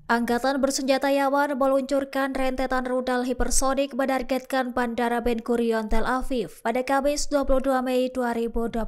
Angkatan bersenjata Yaman meluncurkan rentetan rudal hipersonik menargetkan Bandara Ben Gurion Tel Aviv pada Kamis 22 Mei 2025.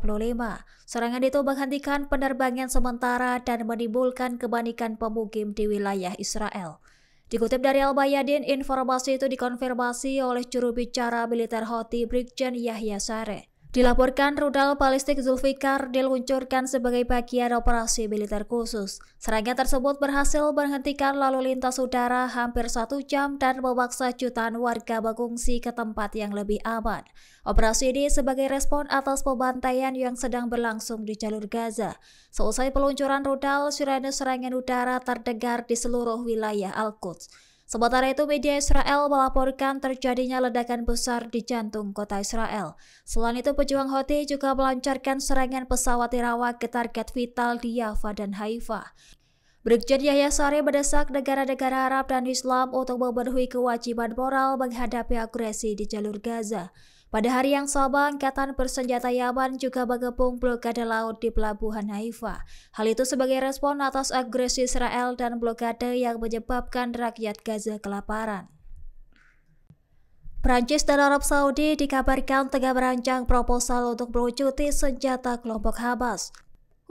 Serangan itu menghentikan penerbangan sementara dan menimbulkan kepanikan pemukim di wilayah Israel. Dikutip dari Al-Mayadin, informasi itu dikonfirmasi oleh juru bicara militer Houthi Brigjen Yahya Sareh. Dilaporkan rudal balistik Zulfikar diluncurkan sebagai bagian operasi militer khusus. Serangan tersebut berhasil menghentikan lalu lintas udara hampir 1 jam dan memaksa jutaan warga mengungsi ke tempat yang lebih aman. Operasi ini sebagai respon atas pembantaian yang sedang berlangsung di jalur Gaza. Seusai peluncuran rudal, sirene serangan udara terdengar di seluruh wilayah Al-Quds. Sementara itu, media Israel melaporkan terjadinya ledakan besar di jantung kota Israel. Selain itu, pejuang Houthi juga melancarkan serangan pesawat dirawat ke target vital di Yafa dan Haifa. Brigjen Yahya Sareh mendesak negara-negara Arab dan Islam untuk memenuhi kewajiban moral menghadapi agresi di jalur Gaza. Pada hari yang sama, Angkatan Bersenjata Yaman juga mengepung blokade laut di Pelabuhan Haifa. Hal itu sebagai respon atas agresi Israel dan blokade yang menyebabkan rakyat Gaza kelaparan. Prancis dan Arab Saudi dikabarkan tengah merancang proposal untuk melucuti senjata kelompok Hamas.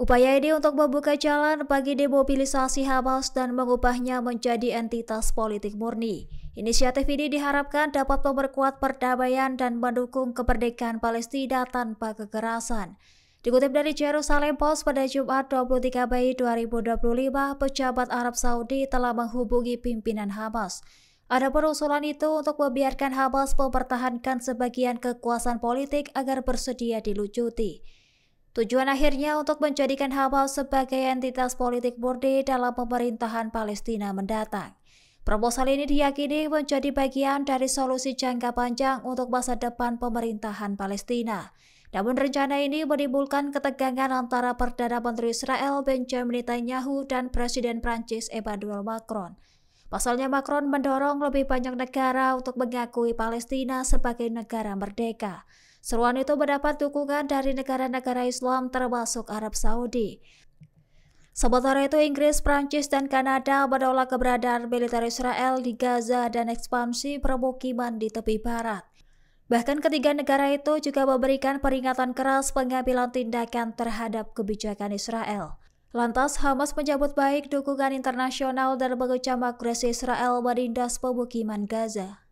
Upaya ini untuk membuka jalan bagi demobilisasi Hamas dan mengubahnya menjadi entitas politik murni. Inisiatif ini diharapkan dapat memperkuat perdamaian dan mendukung kemerdekaan Palestina tanpa kekerasan. Dikutip dari Jerusalem Post pada Jumat 23 Mei 2025, pejabat Arab Saudi telah menghubungi pimpinan Hamas. Adapun usulan itu untuk membiarkan Hamas mempertahankan sebagian kekuasaan politik agar bersedia dilucuti. Tujuan akhirnya untuk menjadikan Hamas sebagai entitas politik murni dalam pemerintahan Palestina mendatang. Proposal ini diyakini menjadi bagian dari solusi jangka panjang untuk masa depan pemerintahan Palestina. Namun rencana ini menimbulkan ketegangan antara Perdana Menteri Israel Benjamin Netanyahu dan Presiden Prancis Emmanuel Macron. Pasalnya Macron mendorong lebih banyak negara untuk mengakui Palestina sebagai negara merdeka. Seruan itu mendapat dukungan dari negara-negara Islam termasuk Arab Saudi. Sementara itu, Inggris, Prancis, dan Kanada menolak keberadaan militer Israel di Gaza dan ekspansi permukiman di tepi barat. Bahkan ketiga negara itu juga memberikan peringatan keras pengambilan tindakan terhadap kebijakan Israel. Lantas, Hamas menyambut baik dukungan internasional dan mengecam agresi Israel menindas pemukiman Gaza.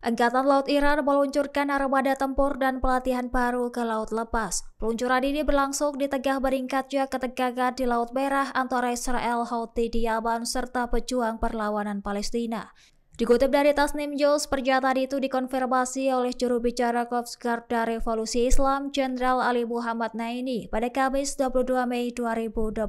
Angkatan Laut Iran meluncurkan armada tempur dan pelatihan baru ke Laut Lepas. Peluncuran ini berlangsung di tengah meningkatnya ketegangan di Laut Merah antara Israel, Houthi di Yaman, serta pejuang perlawanan Palestina. Dikutip dari Tasnim News, pernyataan itu dikonfirmasi oleh juru bicara Korps Garda Revolusi Islam, Jenderal Ali Muhammad Naini, pada Kamis 22 Mei 2025.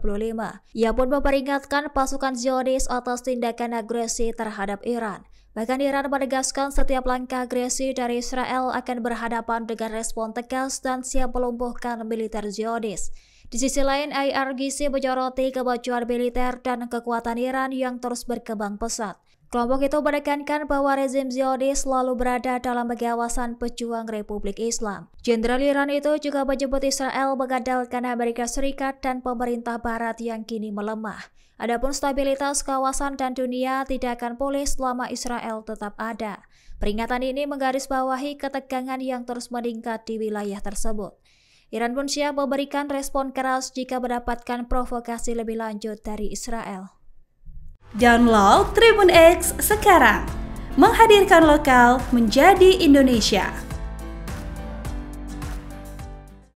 Ia pun memperingatkan pasukan Zionis atas tindakan agresi terhadap Iran. Bahkan Iran menegaskan setiap langkah agresi dari Israel akan berhadapan dengan respon tegas dan siap melumpuhkan militer Zionis. Di sisi lain, IRGC menyoroti kemajuan militer dan kekuatan Iran yang terus berkembang pesat. Kelompok itu menekankan bahwa rezim Zionis selalu berada dalam pengawasan pejuang Republik Islam. Jenderal Iran itu juga menyebut Israel mengandalkan Amerika Serikat dan pemerintah Barat yang kini melemah. Adapun stabilitas kawasan dan dunia tidak akan pulih selama Israel tetap ada. Peringatan ini menggarisbawahi ketegangan yang terus meningkat di wilayah tersebut. Iran pun siap memberikan respon keras jika mendapatkan provokasi lebih lanjut dari Israel. Download Tribun X sekarang, menghadirkan lokal menjadi Indonesia.